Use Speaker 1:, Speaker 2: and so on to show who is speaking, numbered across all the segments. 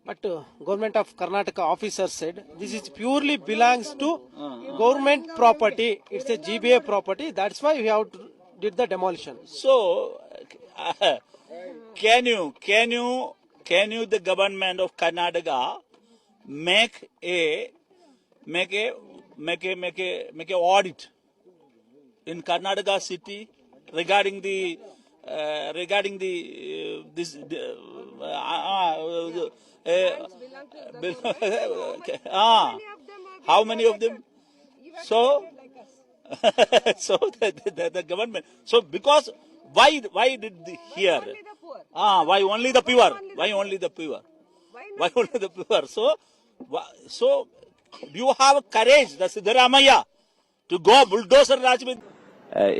Speaker 1: But government of Karnataka officer said this is purely belongs to government property. It's a GBA property. That's why we have to did the demolition.
Speaker 2: So, can you, the government of Karnataka make a audit in Karnataka city regarding this how many of them? So so the government. So because why did the here? Why only the pure? Why only the pure? Why only the pure? So do you have courage, the Siddaramaiah, to go bulldozer Rajmit?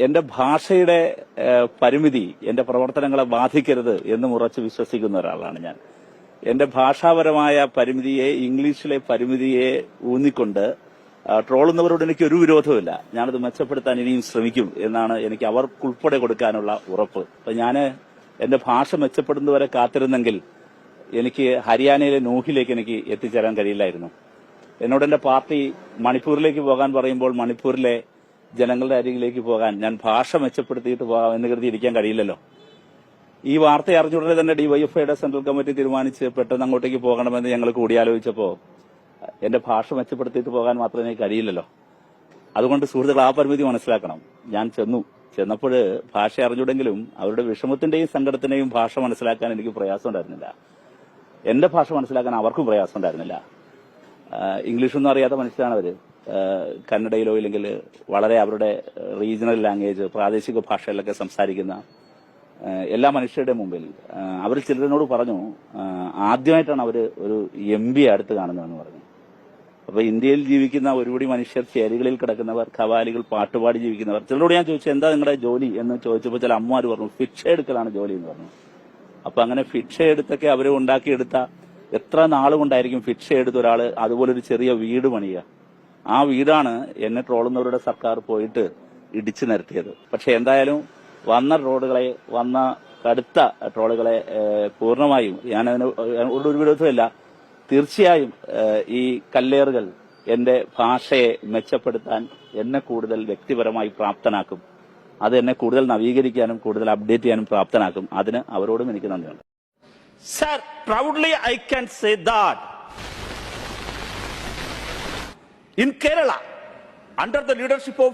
Speaker 2: എന്റെ ഭാഷയുടെ പരിമിതി എന്റെ പ്രവർത്തനങ്ങളെ ബാധിക്കരുത് എന്ന് ഉറച്ചു വിശ്വസിക്കുന്ന ഒരാളാണ് ഞാൻ. എന്റെ ഭാഷാപരമായ പരിമിതിയെ, ഇംഗ്ലീഷിലെ പരിമിതിയെ ഊന്നിക്കൊണ്ട് ട്രോളുന്നവരോട് എനിക്ക് ഒരു വിരോധവുമില്ല. ഞാനത് മെച്ചപ്പെടുത്താൻ ഇനിയും ശ്രമിക്കും എന്നാണ് എനിക്ക് അവർക്കുൾപ്പെടെ കൊടുക്കാനുള്ള ഉറപ്പ്. അപ്പൊ ഞാൻ എന്റെ ഭാഷ മെച്ചപ്പെടുന്നവരെ കാത്തിരുന്നെങ്കിൽ എനിക്ക് ഹരിയാനയിലെ നൂഹിലേക്ക് എനിക്ക് എത്തിച്ചേരാൻ കഴിയില്ലായിരുന്നു. എന്നോട് എന്റെ പാർട്ടി മണിപ്പൂരിലേക്ക് പോകാൻ പറയുമ്പോൾ മണിപ്പൂരിലെ ജനങ്ങളുടെ അരികിലേക്ക് പോകാൻ ഞാൻ ഭാഷ മെച്ചപ്പെടുത്തിയിട്ട് പോകാം എന്ന് കരുതി ഇരിക്കാൻ കഴിയില്ലല്ലോ. ഈ വാർത്ത അറിഞ്ഞുടനെ തന്നെ ഡിവൈഎഫ്ഐയുടെ സെൻട്രൽ കമ്മിറ്റി തീരുമാനിച്ച് പെട്ടെന്ന് അങ്ങോട്ടേക്ക് പോകണമെന്ന് ഞങ്ങൾ കൂടിയാലോചിച്ചപ്പോൾ എന്റെ ഭാഷ മെച്ചപ്പെടുത്തിയിട്ട് പോകാൻ മാത്രമേ എനിക്ക് കഴിയില്ലല്ലോ. അതുകൊണ്ട് സുഹൃത്തുക്കൾ ആ പരിമിതി മനസ്സിലാക്കണം. ഞാൻ ചെന്നപ്പോൾ ഭാഷ അറിഞ്ഞുടെങ്കിലും അവരുടെ വിഷമത്തിന്റെയും സങ്കടത്തിന്റെയും ഭാഷ മനസ്സിലാക്കാൻ എനിക്ക് പ്രയാസം ഉണ്ടായിരുന്നില്ല. എന്റെ ഭാഷ മനസ്സിലാക്കാൻ അവർക്കും പ്രയാസം ഉണ്ടായിരുന്നില്ല. ഇംഗ്ലീഷൊന്നും അറിയാത്ത മനുഷ്യരാണ് അവര്. കന്നഡയിലോ ഇല്ലെങ്കിൽ വളരെ അവരുടെ റീജിയണൽ ലാംഗ്വേജ്, പ്രാദേശിക ഭാഷകളിലൊക്കെ സംസാരിക്കുന്ന എല്ലാ മനുഷ്യരുടെ മുമ്പിൽ അവർ ചിലരോട് പറഞ്ഞു, ആദ്യമായിട്ടാണ് അവർ ഒരു MP അടുത്ത് കാണുന്നതെന്ന് പറഞ്ഞു. അപ്പൊ ഇന്ത്യയിൽ ജീവിക്കുന്ന ഒരുപടി മനുഷ്യർ, ചേരികളിൽ കിടക്കുന്നവർ, ഖവാലികൾ, പാട്ടുപാടി ജീവിക്കുന്നവർ. ചിലരോട് ഞാൻ ചോദിച്ചു, എന്താ നിങ്ങളുടെ ജോലി എന്ന് ചോദിച്ചപ്പോൾ ചില അമ്മമാര് പറഞ്ഞു, ഭിക്ഷ എടുക്കലാണ് ജോലി എന്ന് പറഞ്ഞു. അപ്പൊ അങ്ങനെ ഭിക്ഷ എടുത്തൊക്കെ അവര് ഉണ്ടാക്കിയെടുത്ത എത്ര നാളുകൊണ്ടായിരിക്കും ഭിക്ഷ എടുത്ത ഒരാള് അതുപോലൊരു ചെറിയ വീട് പണിയുക. ആ വീടാണ് എന്നെ ട്രോളുന്നവരുടെ സർക്കാർ പോയിട്ട് ഇടിച്ചു നിരത്തിയത്. പക്ഷെ എന്തായാലും വന്ന കടുത്ത ട്രോളുകളെ പൂർണ്ണമായും ഞാനതിന് ഒരു വിരോധമില്ല. തീർച്ചയായും ഈ കല്ലേറുകൾ എന്റെ ഭാഷയെ മെച്ചപ്പെടുത്താൻ എന്നെ കൂടുതൽ വ്യക്തിപരമായി പ്രാപ്തനാക്കും. അത് എന്നെ കൂടുതൽ നവീകരിക്കാനും കൂടുതൽ അപ്ഡേറ്റ് ചെയ്യാനും പ്രാപ്തനാക്കും. അതിന് അവരോടും എനിക്ക് നന്ദിയുണ്ട്. Sir, proudly I can say that in Kerala, under the leadership of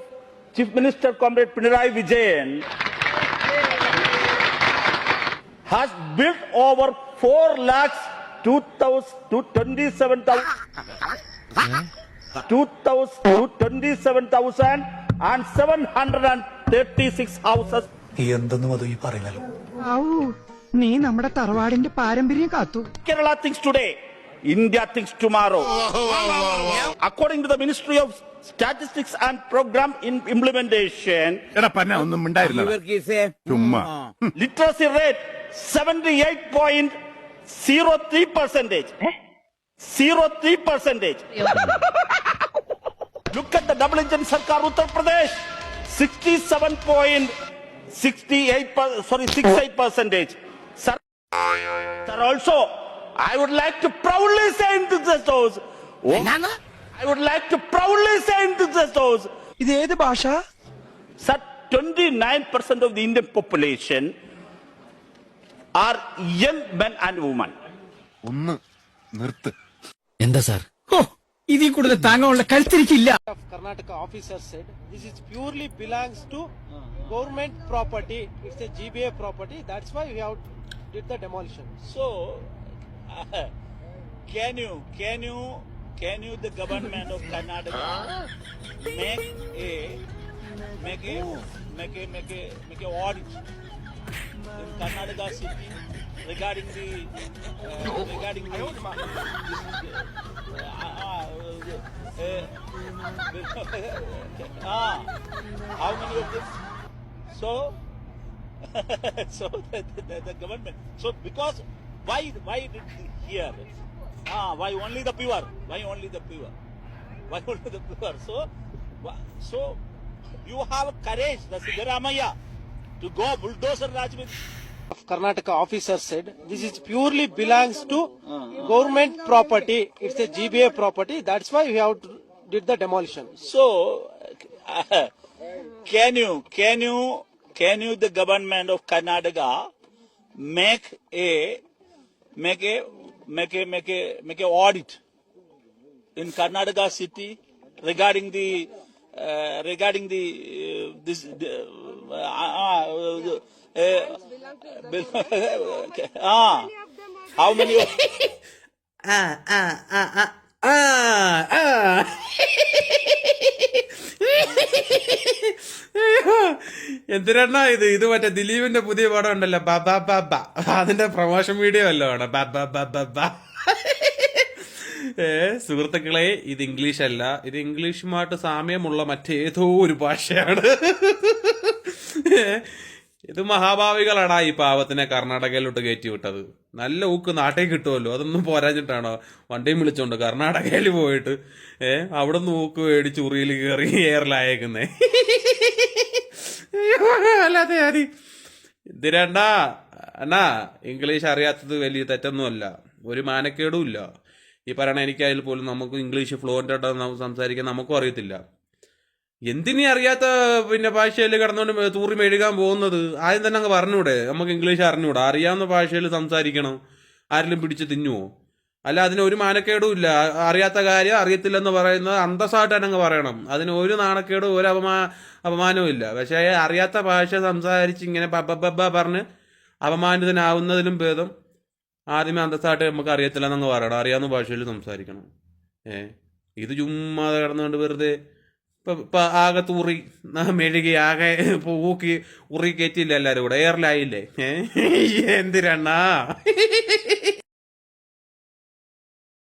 Speaker 2: Chief Minister Comrade Pinarayi Vijayan, has built over 4,27,736 houses.
Speaker 3: എന്തെന്നും അത് ഈ പറയുന്നല്ലോ.
Speaker 4: നീ നമ്മുടെ തറവാടിന്റെ പാരമ്പര്യം കാത്തു.
Speaker 2: Kerala thinks today, India thinks tomorrow. According to the Ministry of Statistics and Program Implementation, literacy rate 78.03%. 03%. Look at the double engine Sarkar Uttar Pradesh, 68%. Sir, also, I would like to proudly say into this house. I would like to proudly say into this house.
Speaker 4: ഇത് ഏത് ഭാഷ?
Speaker 2: Sir, 29% of the Indian population are young men and women.
Speaker 3: ഒന്ന് നിർത്ത്.
Speaker 4: എന്താ sir? ഇതിൽ കൂടുതൽ താങ്ങാനുള്ള കരുത്തിരിക്കില്ല.
Speaker 1: Karnataka officer said this is purely belongs to government property. It's a GBA property. That's why we have did the demolition.
Speaker 2: So, can you, the government of Karnataka make a audit in Karnataka city regarding how many of them? So the government. So because why did here? Why only the pure? Why only the pure? Why only the pure? So you have courage, the Siddaramaiah, to go bulldozer Rajmit.
Speaker 1: Karnataka officer said this is purely belongs to government property. It's a GBA property. That's why we have to did the demolition.
Speaker 2: So, can you the government of Karnataka make a audit in Karnataka city regarding the this how many of
Speaker 5: എന്തിനാ ഇത് മറ്റേ ദിലീപിന്റെ പുതിയ പടം ഉണ്ടല്ലോ ബാബ അതിന്റെ promotion video വല്ലതാണ് ബാബ സുഹൃത്തുക്കളെ, ഇത് ഇംഗ്ലീഷ് അല്ല, ഇത് ഇംഗ്ലീഷുമായിട്ട് സാമ്യമുള്ള മറ്റേതോ ഒരു ഭാഷയാണ്. ഇത് മഹാഭാവികളാണ് ഈ പാവത്തിനെ കർണാടകയിലോട്ട് കയറ്റി വിട്ടത്. നല്ല ഊക്ക് നാട്ടിൽ കിട്ടുമല്ലോ, അതൊന്നും പോരാഞ്ഞിട്ടാണോ വണ്ടിയും വിളിച്ചോണ്ട് കർണാടകയിൽ പോയിട്ട് അവിടെ നിന്ന് ഊക്ക് മേടിച്ച് ഉറിയിൽ കയറി എയറിലായേക്കുന്നേ. അല്ലാതെ ആര് എന്തിനാ അണ്ണാ, ഇംഗ്ലീഷ് അറിയാത്തത് വലിയ തെറ്റൊന്നുമല്ല, ഒരു മാനക്കേടും ഇല്ല. ഈ പറയണ എനിക്കായാൽ പോലും നമുക്ക് ഇംഗ്ലീഷ് ഫ്ലുവൻ്റ് ആയിട്ട് സംസാരിക്കാൻ നമുക്കും അറിയത്തില്ല. എന്തിനീ അറിയാത്ത ഭാഷയിൽ കിടന്നുകൊണ്ട് തൂറി മെഴുകാൻ പോകുന്നത്? ആദ്യം തന്നെ അങ്ങ് പറഞ്ഞൂടെ, നമുക്ക് ഇംഗ്ലീഷ് അറിഞ്ഞൂടാ, അറിയാവുന്ന ഭാഷയിൽ സംസാരിക്കണം. ആരെങ്കിലും പിടിച്ച് തിന്നുവോ? അല്ല, അതിന് ഒരു മാനക്കേടും ഇല്ല. അറിയാത്ത കാര്യം അറിയത്തില്ലെന്ന് പറയുന്നത് അന്തസ്സായിട്ട് തന്നെ അങ്ങ് പറയണം. അതിന് ഒരു നാണക്കേടും ഒരു അപമാനവും ഇല്ല. പക്ഷേ അറിയാത്ത ഭാഷ സംസാരിച്ച് ഇങ്ങനെ പറഞ്ഞ് അപമാനിതനാവുന്നതിലും ഭേദം ആദ്യമേ അന്തസ്സായിട്ട് നമുക്ക് അറിയത്തില്ലെന്നങ്ങ് പറയണം, അറിയാവുന്ന ഭാഷയിൽ സംസാരിക്കണം. ഇത് ചുമ്മാ കിടന്നുകൊണ്ട് വെറുതെ ഇപ്പൊ ആകെ തൂറി മെഴുകി ആകെ ഊക്കി ഉറി കയറ്റിയില്ല എല്ലാരും കൂടെ, എയറിലായില്ലേ? എന്തിരണ്ണാ?